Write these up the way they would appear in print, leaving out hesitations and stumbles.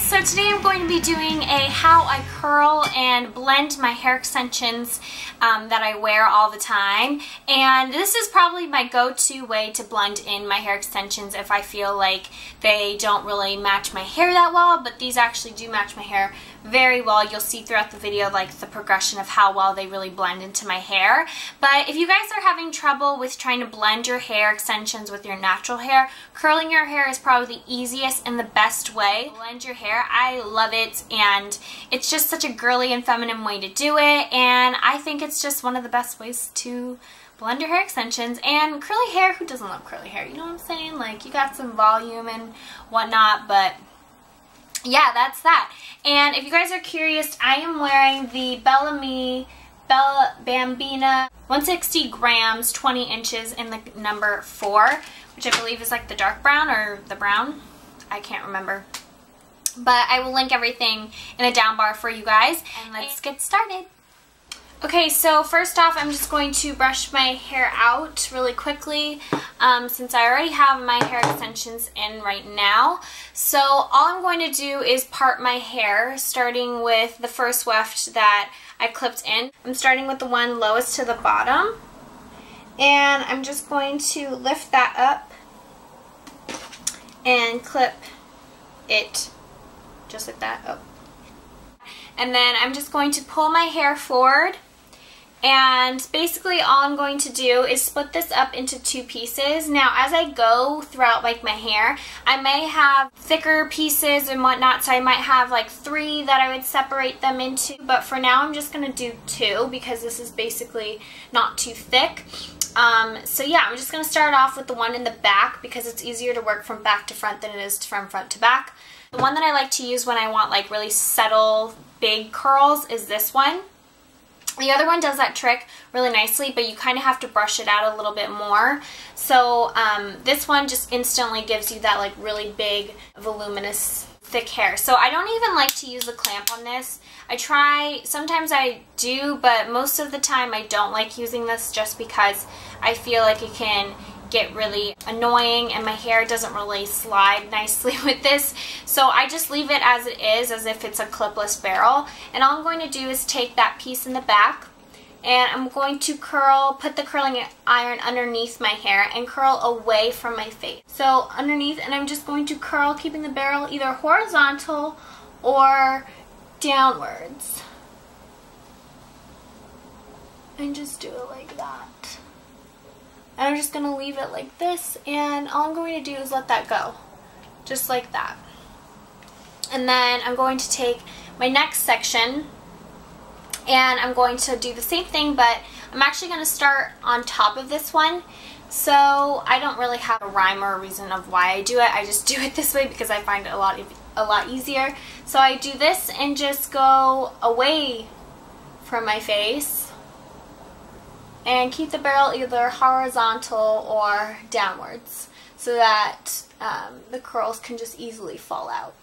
So today I'm going to be doing a how I curl and blend my hair extensions that I wear all the time. And this is probably my go-to way to blend in my hair extensions if I feel like they don't really match my hair that well, but these actually do match my hair very well. You'll see throughout the video like the progression of how well they really blend into my hair. But if you guys are having trouble with trying to blend your hair extensions with your natural hair, curling your hair is probably the easiest and the best way to blend your hair. I love it, and it's just such a girly and feminine way to do it, and I think it's just one of the best ways to blend your hair extensions. And curly hair, who doesn't love curly hair? You know what I'm saying? Like, you got some volume and whatnot, but yeah, that's that. And if you guys are curious, I am wearing the BellaMi Bambina 160 grams 20 inches in the number 4, which I believe is like the dark brown or the brown. I can't remember. But I will link everything in a down bar for you guys. And let's get started. Okay, so first off, I'm just going to brush my hair out really quickly since I already have my hair extensions in right now. So all I'm going to do is part my hair, starting with the first weft that I clipped in. I'm starting with the one lowest to the bottom, and I'm just going to lift that up and clip it just like that. Oh. And then I'm just going to pull my hair forward. And basically all I'm going to do is split this up into 2 pieces. Now as I go throughout like my hair, I may have thicker pieces and whatnot, so I might have like 3 that I would separate them into, but for now I'm just going to do 2 because this is basically not too thick. So yeah, I'm just going to start off with the one in the back because it's easier to work from back to front than it is from front to back. The one that I like to use when I want like really subtle big curls is this one. The other one does that trick really nicely, but you kind of have to brush it out a little bit more. So this one just instantly gives you that like really big, voluminous, thick hair. So I don't even like to use a clamp on this. I try, sometimes I do, but most of the time I don't like using this just because I feel like it can get really annoying and my hair doesn't really slide nicely with this. So I just leave it as it is, as if it's a clipless barrel. And all I'm going to do is take that piece in the back and I'm going to curl, put the curling iron underneath my hair and curl away from my face. So underneath, and I'm just going to curl, keeping the barrel either horizontal or downwards. And just do it like that. And I'm just going to leave it like this, and all I'm going to do is let that go, just like that. And then I'm going to take my next section, and I'm going to do the same thing, but I'm actually going to start on top of this one. So I don't really have a rhyme or a reason of why I do it. I just do it this way because I find it a lot easier. So I do this and just go away from my face. And keep the barrel either horizontal or downwards so that the curls can just easily fall out.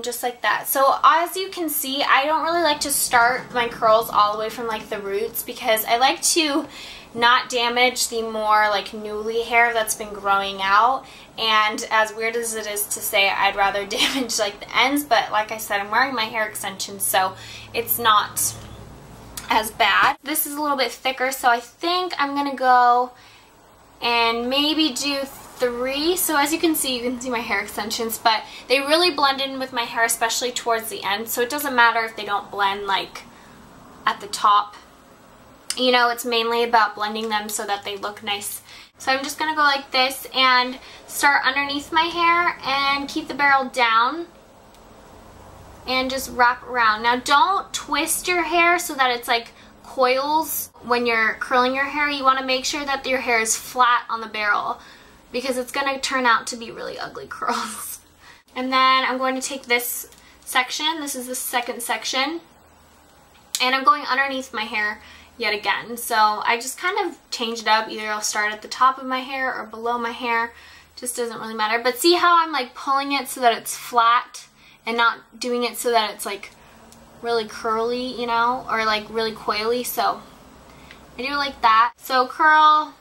Just like that. So as you can see, I don't really like to start my curls all the way from like the roots because I like to not damage the more like newly hair that's been growing out. And as weird as it is to say, I'd rather damage like the ends, but like I said, I'm wearing my hair extensions, so it's not as bad. This is a little bit thicker, so I think I'm gonna go and maybe do 3. So as you can see my hair extensions, but they really blend in with my hair, especially towards the end, so it doesn't matter if they don't blend like at the top. You know, it's mainly about blending them so that they look nice. So I'm just gonna go like this and start underneath my hair and keep the barrel down and just wrap around. Now don't twist your hair so that it's like coils when you're curling your hair. You want to make sure that your hair is flat on the barrel because it's going to turn out to be really ugly curls. And then I'm going to take this section, this is the second section, and I'm going underneath my hair yet again. So I just kind of change it up. Either I'll start at the top of my hair or below my hair, just doesn't really matter. But see how I'm like pulling it so that it's flat and not doing it so that it's like really curly, you know, or like really coily. So I do it like that. So curl,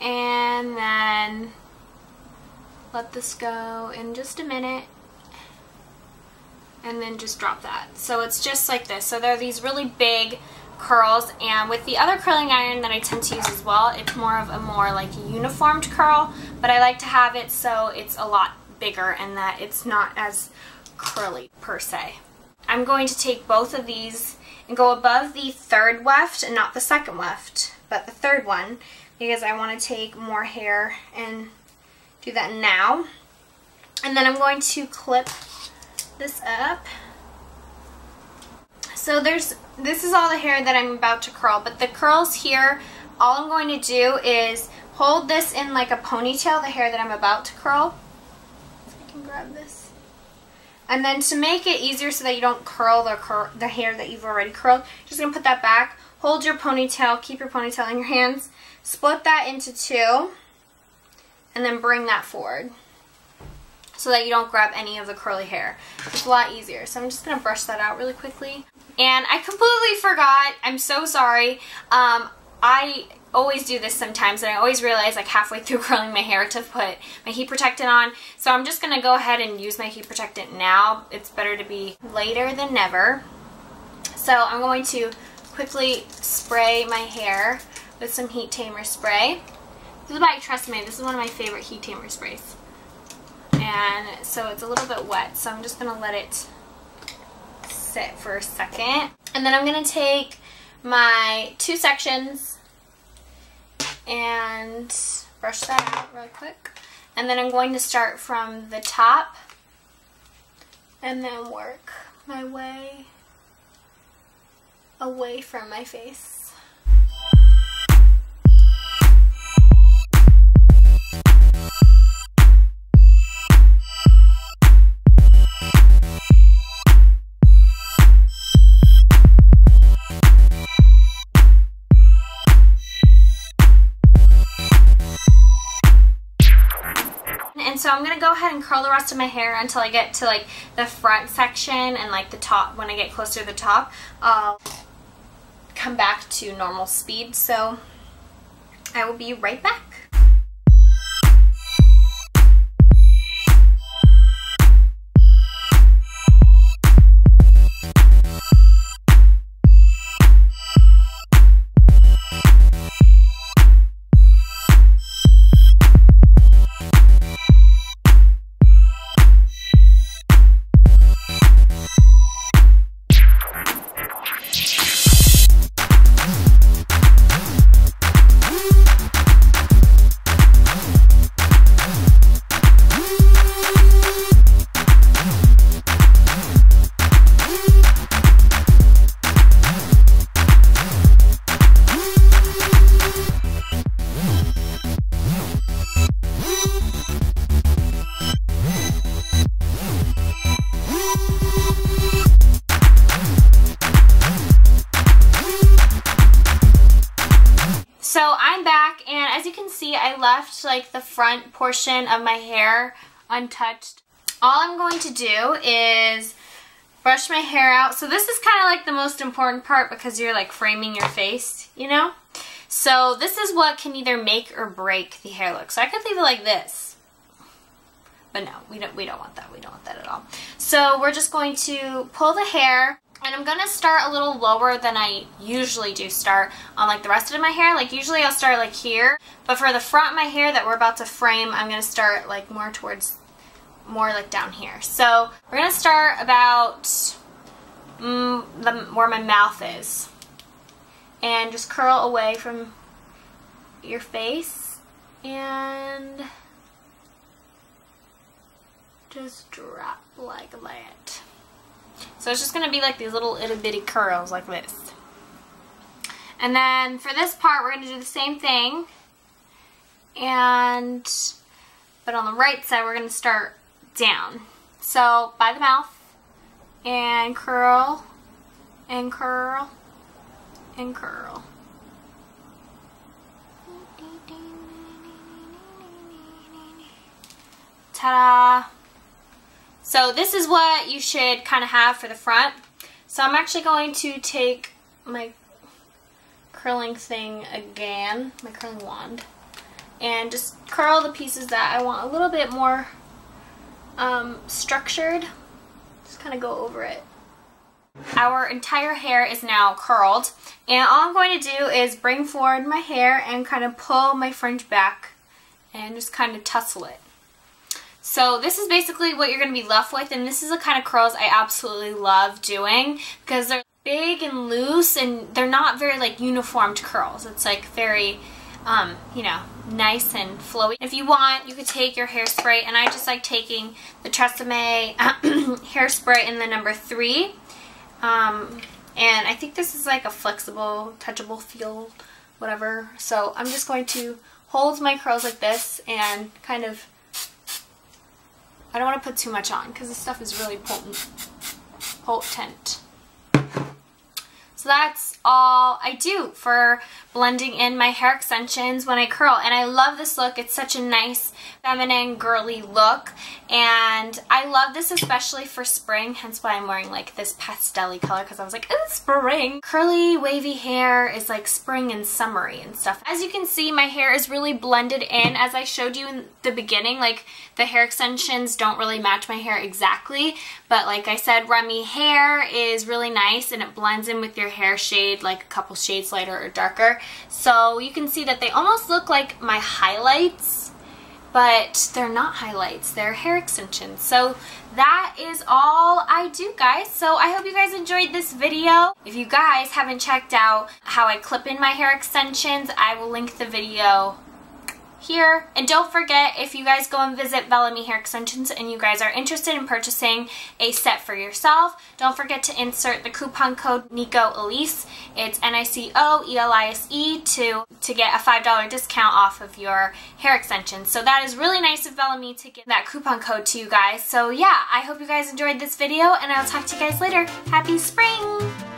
and then let this go in just a minute, and then just drop that. So it's just like this. So there are these really big curls, and with the other curling iron that I tend to use as well, it's more of a like uniformed curl, but I like to have it so it's a lot bigger and that it's not as curly per se. I'm going to take both of these and go above the third weft, and not the second weft, but the third one, because I want to take more hair and do that now. And then I'm going to clip this up. So this is all the hair that I'm about to curl, but the curls here, all I'm going to do is hold this in like a ponytail, the hair that I'm about to curl. If I can grab this. And then to make it easier so that you don't curl the hair that you've already curled, just going to put that back, hold your ponytail, keep your ponytail in your hands, split that into two, and then bring that forward so that you don't grab any of the curly hair. It's a lot easier. So I'm just going to brush that out really quickly. And I completely forgot. I'm so sorry. I always do this sometimes, and I always realize like halfway through curling my hair to put my heat protectant on. So I'm just going to go ahead and use my heat protectant now. It's better to be later than never. So I'm going to quickly spray my hair with some heat tamer spray. This is by TRESemmé. This is one of my favorite heat tamer sprays. And so it's a little bit wet, so I'm just going to let it sit for a second. And then I'm going to take my two sections and brush that out real quick. And then I'm going to start from the top and then work my way away from my face. And so I'm going to go ahead and curl the rest of my hair until I get to like the front section and like the top. When I get closer to the top, I'll come back to normal speed. So I will be right back. So I'm back, and as you can see, I left like the front portion of my hair untouched. All I'm going to do is brush my hair out. So this is kind of like the most important part because you're like framing your face, you know? So this is what can either make or break the hair look. So I could leave it like this. But no, we don't want that. We don't want that at all. So we're just going to pull the hair. And I'm going to start a little lower than I usually do start on like the rest of my hair. Like usually I'll start like here. But for the front of my hair that we're about to frame, I'm going to start like more like down here. So we're going to start about where my mouth is. And just curl away from your face. And just drop like that. So it's just going to be like these little itty bitty curls like this. And then for this part, we're going to do the same thing. But on the right side, we're going to start down. So by the mouth, and curl, and curl, and curl. Ta-da! So this is what you should kind of have for the front. So I'm actually going to take my curling thing again, my curling wand, and just curl the pieces that I want a little bit more structured. Just kind of go over it. Our entire hair is now curled, and all I'm going to do is bring forward my hair and kind of pull my fringe back and just kind of tussle it. So this is basically what you're going to be left with, and this is the kind of curls I absolutely love doing because they're big and loose and they're not very like uniformed curls. It's like very you know, nice and flowy. If you want, you could take your hairspray, and I just like taking the Tresemme hairspray in the number 3. And I think this is like a flexible, touchable feel, whatever. So I'm just going to hold my curls like this and kind of, I don't want to put too much on because this stuff is really potent. So that's all I do for blending in my hair extensions when I curl. And I love this look. It's such a nice, feminine, girly look. And I love this especially for spring, hence why I'm wearing like this pastel-y color, because I was like, oh, spring. Curly, wavy hair is like spring and summery and stuff. As you can see, my hair is really blended in. As I showed you in the beginning, like the hair extensions don't really match my hair exactly. But like I said, Remy hair is really nice and it blends in with your hair shade, like a couple shades lighter or darker. So you can see that they almost look like my highlights, but they're not highlights, they're hair extensions. So that is all I do, guys. So I hope you guys enjoyed this video. If you guys haven't checked out how I clip in my hair extensions, I will link the video here. And don't forget, if you guys go and visit BellaMi Hair Extensions and you guys are interested in purchasing a set for yourself, don't forget to insert the coupon code Elise. It's NICOELISE to get a $5 discount off of your hair extensions. So that is really nice of BellaMi to give that coupon code to you guys. So yeah, I hope you guys enjoyed this video, and I'll talk to you guys later. Happy spring!